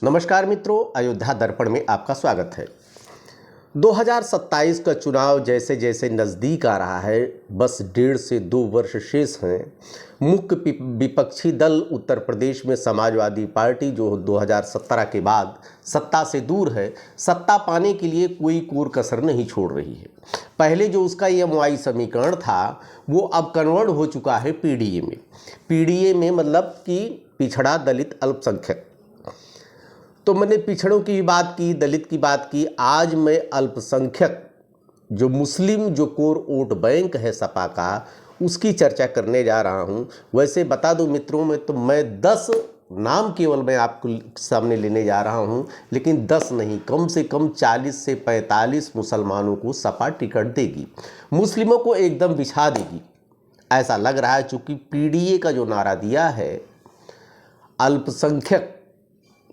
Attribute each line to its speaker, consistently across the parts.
Speaker 1: नमस्कार मित्रों, अयोध्या दर्पण में आपका स्वागत है। 2027 का चुनाव जैसे जैसे नज़दीक आ रहा है, बस 1.5 से 2 वर्ष शेष हैं। मुख्य विपक्षी दल उत्तर प्रदेश में समाजवादी पार्टी, जो 2017 के बाद सत्ता से दूर है, सत्ता पाने के लिए कोई कोर कसर नहीं छोड़ रही है। पहले जो उसका EMI समीकरण था, वो अब कन्वर्ट हो चुका है PDA में। PDA में मतलब कि पिछड़ा, दलित, अल्पसंख्यक। तो मैंने पिछड़ों की बात की, दलित की बात की। आज मैं अल्पसंख्यक, जो मुस्लिम, जो कोर वोट बैंक है सपा का, उसकी चर्चा करने जा रहा हूं। वैसे बता दूं मित्रों, मैं 10 नाम केवल मैं आपको सामने लेने जा रहा हूं, लेकिन 10 नहीं, कम से कम 40 से 45 मुसलमानों को सपा टिकट देगी, मुस्लिमों को एकदम बिछा देगी, ऐसा लग रहा है। चूँकि PDA का जो नारा दिया है, अल्पसंख्यक,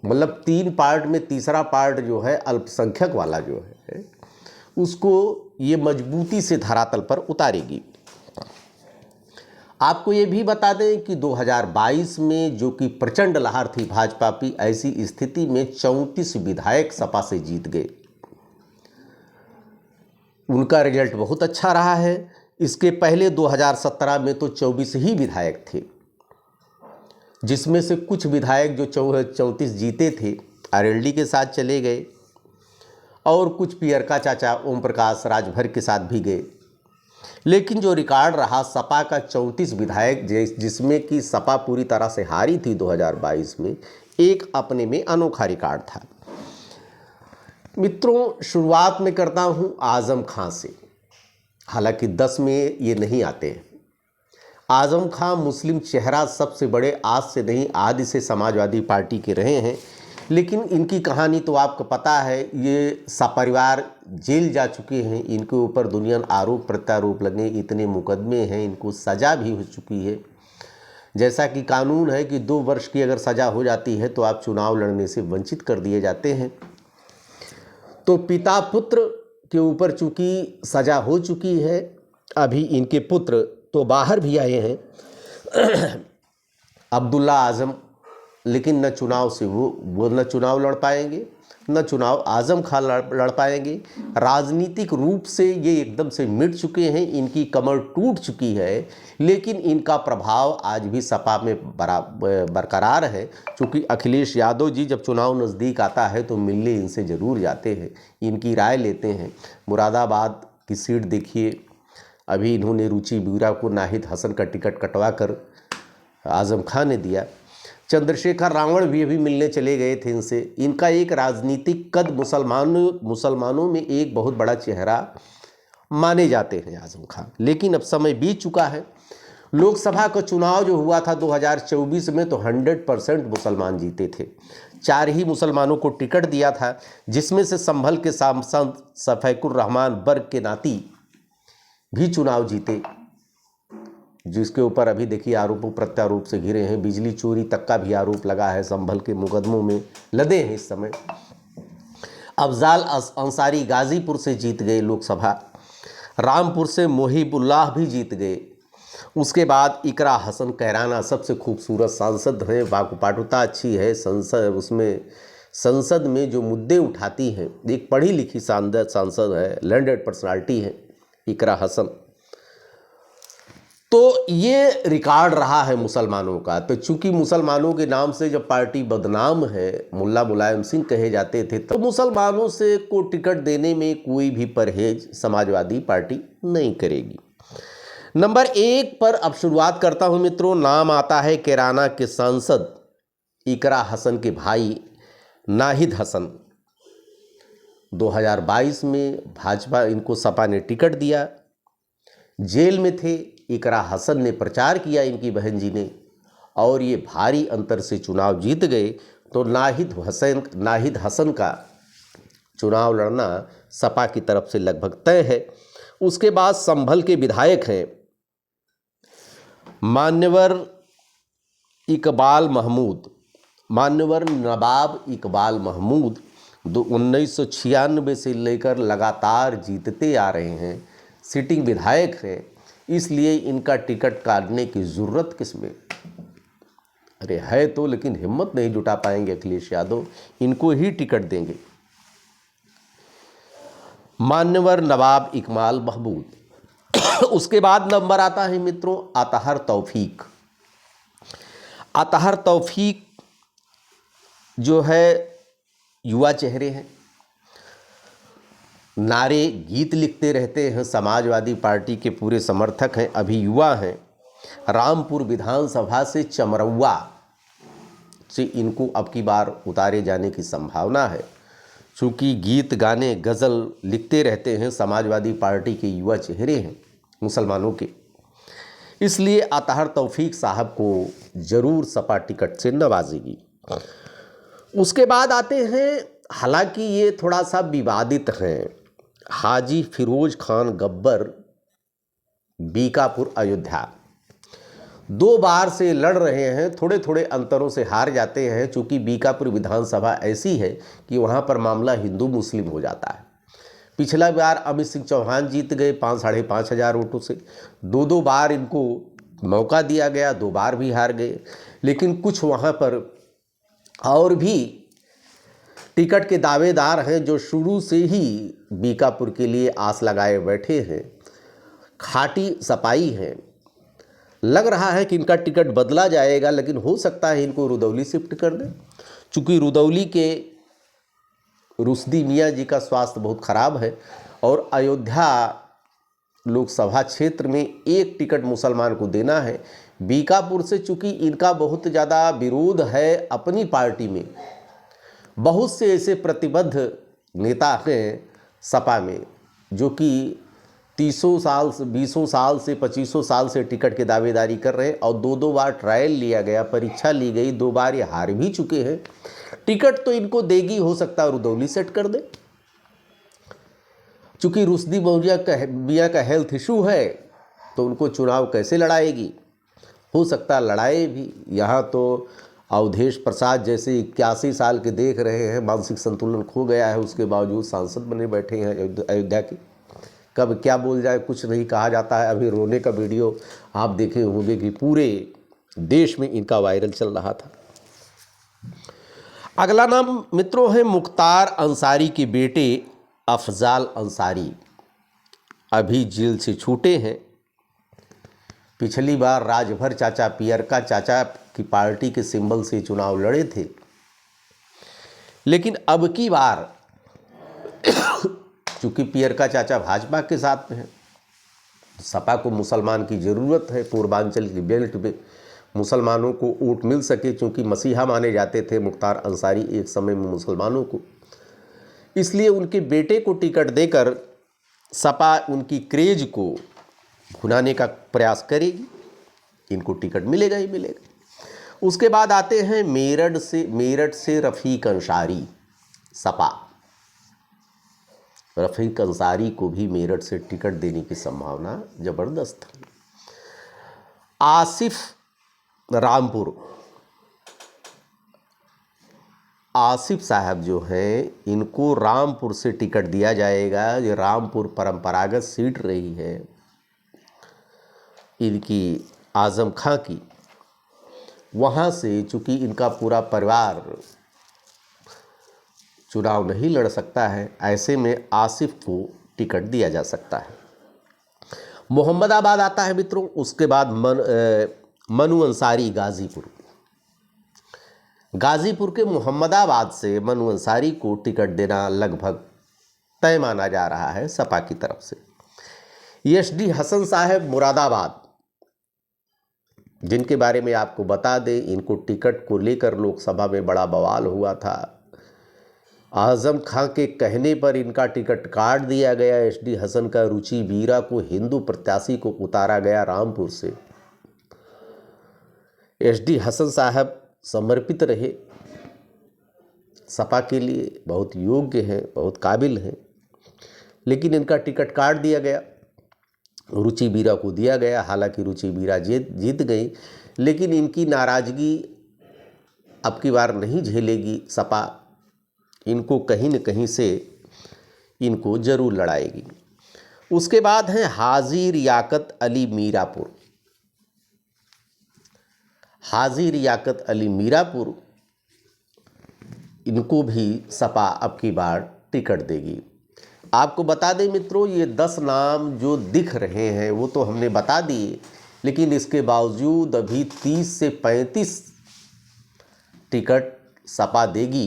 Speaker 1: मतलब 3 पार्ट में तीसरा पार्ट जो है अल्पसंख्यक वाला जो है, उसको ये मजबूती से धरातल पर उतारेगी। आपको ये भी बता दें कि 2022 में जो कि प्रचंड लहर थी भाजपा की, ऐसी स्थिति में 34 विधायक सपा से जीत गए। उनका रिजल्ट बहुत अच्छा रहा है। इसके पहले 2017 में तो 24 ही विधायक थे, जिसमें से कुछ विधायक जो 34 जीते थे RLD के साथ चले गए, और कुछ पियरका चाचा ओम प्रकाश राजभर के साथ भी गए। लेकिन जो रिकॉर्ड रहा सपा का 34 विधायक, जिसमें कि सपा पूरी तरह से हारी थी 2022 में, एक अपने में अनोखा रिकॉर्ड था। मित्रों, शुरुआत में करता हूं आजम खां से। हालांकि 10 में ये नहीं आते हैं। आजम खां मुस्लिम चेहरा सबसे बड़े, आज से नहीं आदि से समाजवादी पार्टी के रहे हैं। लेकिन इनकी कहानी तो आपको पता है। ये सपरिवार जेल जा चुके हैं, इनके ऊपर दुनिया आरोप प्रत्यारोप लगे, इतने मुकदमे हैं, इनको सज़ा भी हो चुकी है। जैसा कि कानून है कि 2 वर्ष की अगर सज़ा हो जाती है तो आप चुनाव लड़ने से वंचित कर दिए जाते हैं। तो पिता पुत्र के ऊपर चूँकि सज़ा हो चुकी है, अभी इनके पुत्र तो बाहर भी आए हैं, अब्दुल्ला आजम, लेकिन न चुनाव से वो न चुनाव लड़ पाएंगे, न चुनाव आजम खान लड़ पाएंगे। राजनीतिक रूप से ये एकदम से मिट चुके हैं, इनकी कमर टूट चुकी है। लेकिन इनका प्रभाव आज भी सपा में बरकरार है। क्योंकि अखिलेश यादव जी जब चुनाव नज़दीक आता है तो मिलने इनसे ज़रूर जाते हैं, इनकी राय लेते हैं। मुरादाबाद की सीट देखिए, अभी इन्होंने रुचि बीरा को नाहिद हसन का टिकट कटवा कर आजम खान ने दिया। चंद्रशेखर रावण भी अभी मिलने चले गए थे इनसे। इनका एक राजनीतिक कद मुसलमानों में एक बहुत बड़ा चेहरा माने जाते हैं आजम खान। लेकिन अब समय बीत चुका है। लोकसभा का चुनाव जो हुआ था 2024 में, तो 100% मुसलमान जीते थे। 4 ही मुसलमानों को टिकट दिया था, जिसमें से संभल के सांसद शफीकुर रहमान बर्ग के नाती भी चुनाव जीते, जिसके ऊपर अभी देखिए आरोपों प्रत्यारोप से घिरे हैं। बिजली चोरी तक का भी आरोप लगा है, संभल के मुकदमों में लदे हैं इस समय। अफजाल अंसारी गाजीपुर से जीत गए लोकसभा, रामपुर से मोहिबुल्लाह भी जीत गए। उसके बाद इकरा हसन कैराना सबसे खूबसूरत सांसद हैं, वाकपटुता अच्छी है, संसद में जो मुद्दे उठाती हैं, एक पढ़ी लिखी सांसद है, लैंडेड पर्सनालिटी है इकरा हसन। तो ये रिकॉर्ड रहा है मुसलमानों का। तो चूंकि मुसलमानों के नाम से जब पार्टी बदनाम है, मुल्ला मुलायम सिंह कहे जाते थे, तो मुसलमानों से को टिकट देने में कोई भी परहेज समाजवादी पार्टी नहीं करेगी। नंबर 1 पर अब शुरुआत करता हूं मित्रों। नाम आता है कैराना के सांसद इकरा हसन के भाई नाहिद हसन। 2022 में भाजपा, इनको सपा ने टिकट दिया। जेल में थे, इकरा हसन ने प्रचार किया इनकी बहन जी ने, और ये भारी अंतर से चुनाव जीत गए। तो नाहिद हसन का चुनाव लड़ना सपा की तरफ से लगभग तय है। उसके बाद संभल के विधायक हैं मान्यवर नवाब इकबाल महमूद, 1996 से लेकर लगातार जीतते आ रहे हैं, सिटिंग विधायक हैं। इसलिए इनका टिकट काटने की ज़रूरत किसमें। अरे है तो, लेकिन हिम्मत नहीं जुटा पाएंगे अखिलेश यादव, इनको ही टिकट देंगे। मान्यवर नवाब इकबाल महमूद। उसके बाद नंबर आता है मित्रों अतहर तौफीक। अतहर तौफीक जो है युवा चेहरे हैं, नारे गीत लिखते रहते हैं, समाजवादी पार्टी के पूरे समर्थक हैं, अभी युवा हैं। रामपुर विधानसभा से चमरौआ से इनको अब की बार उतारे जाने की संभावना है, चूँकि गीत गाने गज़ल लिखते रहते हैं, समाजवादी पार्टी के युवा चेहरे हैं मुसलमानों के, इसलिए अतहर तौफीक साहब को ज़रूर सपा टिकट से नवाजेगी। उसके बाद आते हैं, हालांकि ये थोड़ा सा विवादित हैं, हाजी फिरोज खान गब्बर बीकापुर अयोध्या। 2 बार से लड़ रहे हैं, थोड़े थोड़े अंतरों से हार जाते हैं, चूँकि बीकापुर विधानसभा ऐसी है कि वहाँ पर मामला हिंदू मुस्लिम हो जाता है। पिछला बार अमित सिंह चौहान जीत गए 5-5.5 हज़ार वोटों से, 2 बार इनको मौका दिया गया, 2 बार भी हार गए। लेकिन कुछ वहाँ पर और भी टिकट के दावेदार हैं जो शुरू से ही बीकापुर के लिए आस लगाए बैठे हैं, खाटी सपाई हैं। लग रहा है कि इनका टिकट बदला जाएगा, लेकिन हो सकता है इनको रुदौली शिफ्ट कर दें, चूँकि रुदौली के रुश्दी मियाँ जी का स्वास्थ्य बहुत ख़राब है और अयोध्या लोकसभा क्षेत्र में एक टिकट मुसलमान को देना है। बीकापुर से चूँकि इनका बहुत ज़्यादा विरोध है अपनी पार्टी में, बहुत से ऐसे प्रतिबद्ध नेता हैं सपा में जो कि 30 साल से 20 साल से 25 साल से टिकट की दावेदारी कर रहे हैं और 2 बार ट्रायल लिया गया, परीक्षा ली गई, 2 बार ये हार भी चुके हैं। टिकट तो इनको देगी, हो सकता है रुदौली सेट कर दे, चूँकि रुश्दी मियाँ का हेल्थ इशू है तो उनको चुनाव कैसे लड़ाएगी, हो सकता है लड़ाए भी। यहाँ तो अवधेश प्रसाद जैसे 81 साल के देख रहे हैं, मानसिक संतुलन खो गया है, उसके बावजूद सांसद बने बैठे हैं अयोध्या के। कब क्या बोल जाए कुछ नहीं कहा जाता है। अभी रोने का वीडियो आप देखे होंगे कि पूरे देश में इनका वायरल चल रहा था। अगला नाम मित्रों है मुख्तार अंसारी के बेटे अफजाल अंसारी, अभी जेल से छूटे हैं। पिछली बार राजभर चाचा पियरका चाचा की पार्टी के सिंबल से चुनाव लड़े थे, लेकिन अब की बार चूँकि पियरका चाचा भाजपा के साथ में है, सपा को मुसलमान की ज़रूरत है, पूर्वांचल की बेल्ट में मुसलमानों को वोट मिल सके, चूँकि मसीहा माने जाते थे मुख्तार अंसारी एक समय में मुसलमानों को, इसलिए उनके बेटे को टिकट देकर सपा उनकी क्रेज को भुनाने का प्रयास करेगी। इनको टिकट मिलेगा ही मिलेगा। उसके बाद आते हैं मेरठ से रफ़ीक अंसारी, सपा। रफ़ीक अंसारी को भी मेरठ से टिकट देने की संभावना ज़बरदस्त है। आसिफ रामपुर, आसिफ साहब जो हैं इनको रामपुर से टिकट दिया जाएगा। ये रामपुर परंपरागत सीट रही है इनकी आज़म खां की, वहाँ से चूँकि इनका पूरा परिवार चुनाव नहीं लड़ सकता है, ऐसे में आसिफ को टिकट दिया जा सकता है। मोहम्मदाबाद आता है मित्रों, उसके बाद मनु अंसारी गाज़ीपुर के मोहम्मदाबाद से मनु अंसारी को टिकट देना लगभग तय माना जा रहा है सपा की तरफ से। एसडी हसन साहब मुरादाबाद, जिनके बारे में आपको बता दें, इनको टिकट को लेकर लोकसभा में बड़ा बवाल हुआ था। आज़म खां के कहने पर इनका टिकट काट दिया गया। एसडी हसन का रुचि बीरा को हिंदू प्रत्याशी को उतारा गया रामपुर से। एसडी हसन साहब समर्पित रहे सपा के लिए, बहुत योग्य हैं, बहुत काबिल हैं, लेकिन इनका टिकट काट दिया गया, रुचि बीरा को दिया गया। हालांकि रुचि बीरा जीत गई, लेकिन इनकी नाराज़गी अब की बार नहीं झेलेगी सपा, इनको कहीं न कहीं से इनको ज़रूर लड़ाएगी। उसके बाद हैं हाजी रियाकत अली मीरापुर। हाजी रियाकत अली मीरापुर, इनको भी सपा अब की बार टिकट देगी। आपको बता दें मित्रों, ये 10 नाम जो दिख रहे हैं वो तो हमने बता दिए, लेकिन इसके बावजूद अभी 30 से 35 टिकट सपा देगी,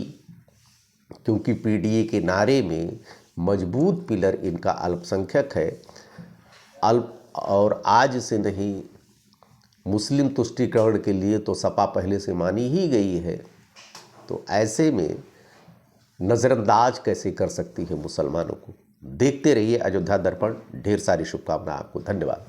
Speaker 1: क्योंकि पीडीए के नारे में मजबूत पिलर इनका अल्पसंख्यक है। और आज से नहीं, मुस्लिम तुष्टीकरण के लिए तो सपा पहले से मानी ही गई है, तो ऐसे में नज़रअंदाज कैसे कर सकती है मुसलमानों को। देखते रहिए अयोध्या दर्पण। ढेर सारी शुभकामनाएं आपको। धन्यवाद।